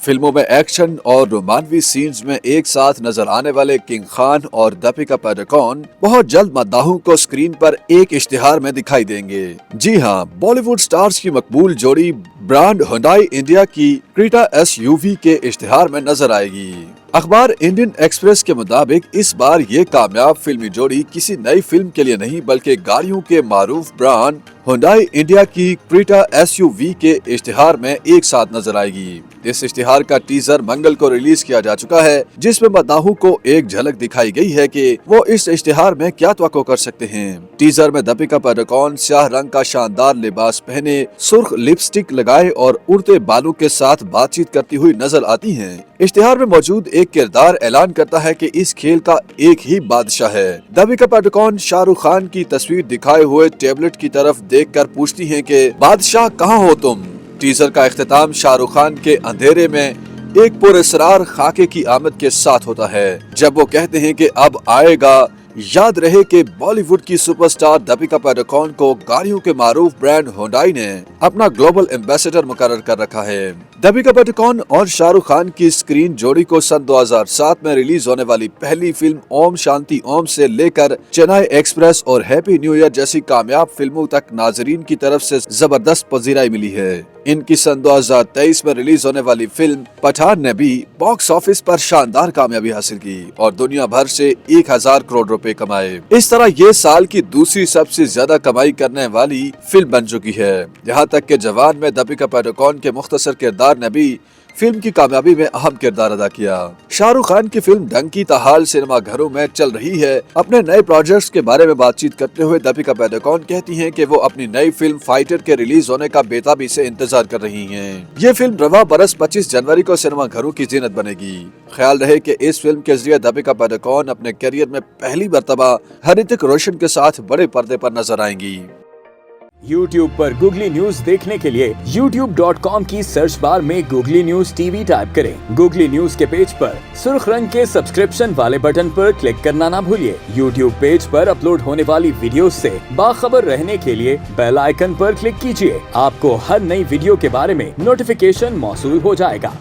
फिल्मों में एक्शन और रोमांवी सीन्स में एक साथ नजर आने वाले किंग खान और दीपिका पादुकोण बहुत जल्द मद्दाहों को स्क्रीन पर एक इश्तिहार में दिखाई देंगे। जी हां, बॉलीवुड स्टार्स की मकबूल जोड़ी ब्रांड हुंडई इंडिया की क्रेटा SUV के इश्तिहार में नजर आएगी। अखबार इंडियन एक्सप्रेस के मुताबिक इस बार ये कामयाब फिल्मी जोड़ी किसी नई फिल्म के लिए नहीं बल्कि गाड़ियों के मारूफ ब्रांड हुंडई इंडिया की क्रेटा SUV के इश्तिहार में एक साथ नजर आएगी। इस इश्तिहार का टीजर मंगल को रिलीज किया जा चुका है, जिसमें मद्दाहों को एक झलक दिखाई गई है कि वो इस इश्तिहार में क्या तवक्को कर सकते हैं। टीजर में दीपिका पादुकोण स्याह रंग का शानदार लिबास पहने, सुर्ख लिपस्टिक लगाए और उड़ते बालों के साथ बातचीत करती हुई नजर आती हैं। इश्तिहार में मौजूद एक किरदार ऐलान करता है कि इस खेल का एक ही बादशाह है। दीपिका पादुकोण शाहरुख खान की तस्वीर दिखाए हुए टेबलेट की तरफ देखकर पूछती हैं कि बादशाह कहाँ हो तुम। टीजर का इख्तिताम शाहरुख खान के अंधेरे में एक पुरस्कार खाके की आमद के साथ होता है, जब वो कहते हैं कि अब आएगा। याद रहे कि बॉलीवुड की सुपरस्टार दीपिका पादुकोण को गाड़ियों के मारूफ ब्रांड हुंडई ने अपना ग्लोबल एम्बेसडर मुकर्रर कर रखा है। दीपिका पादुकोण और शाहरुख खान की स्क्रीन जोड़ी को सन 2007 में रिलीज होने वाली पहली फिल्म ओम शांति ओम से लेकर चेन्नई एक्सप्रेस और हैप्पी न्यू ईयर जैसी कामयाब फिल्मों तक नाजरीन की तरफ से जबरदस्त पजीराई मिली है। इनकी सन 2023 में रिलीज होने वाली फिल्म पठान ने भी बॉक्स ऑफिस पर शानदार कामयाबी हासिल की और दुनिया भर से 1000 करोड़ रुपए कमाए। इस तरह ये साल की दूसरी सबसे ज्यादा कमाई करने वाली फिल्म बन चुकी है। यहाँ तक कि जवान में दीपिका पादुकोण के मुख्तसर किरदार ने भी फिल्म की कामयाबी में अहम किरदार अदा किया। शाहरुख खान की फिल्म डंकी ताहाल सिनेमा घरों में चल रही है। अपने नए प्रोजेक्ट्स के बारे में बातचीत करते हुए दीपिका पादुकोण कहती हैं कि वो अपनी नई फिल्म फाइटर के रिलीज होने का बेताबी से इंतजार कर रही हैं। ये फिल्म रवा बरस 25 जनवरी को सिनेमा घरों की जीनत बनेगी। ख्याल रहे कि इस फिल्म के जरिए दीपिका पादुकोण अपने करियर में पहली मर्तबा ऋतिक रोशन के साथ बड़े पर्दे पर नजर आएंगी। YouTube पर गूगली न्यूज देखने के लिए youtube.com की सर्च बार में गूगली न्यूज TV टाइप करें। गूगली न्यूज के पेज पर सुर्ख रंग के सब्सक्रिप्शन वाले बटन पर क्लिक करना ना भूलिए। YouTube पेज पर अपलोड होने वाली वीडियोस से बाखबर रहने के लिए बेल आइकन पर क्लिक कीजिए। आपको हर नई वीडियो के बारे में नोटिफिकेशन मौसूल हो जाएगा।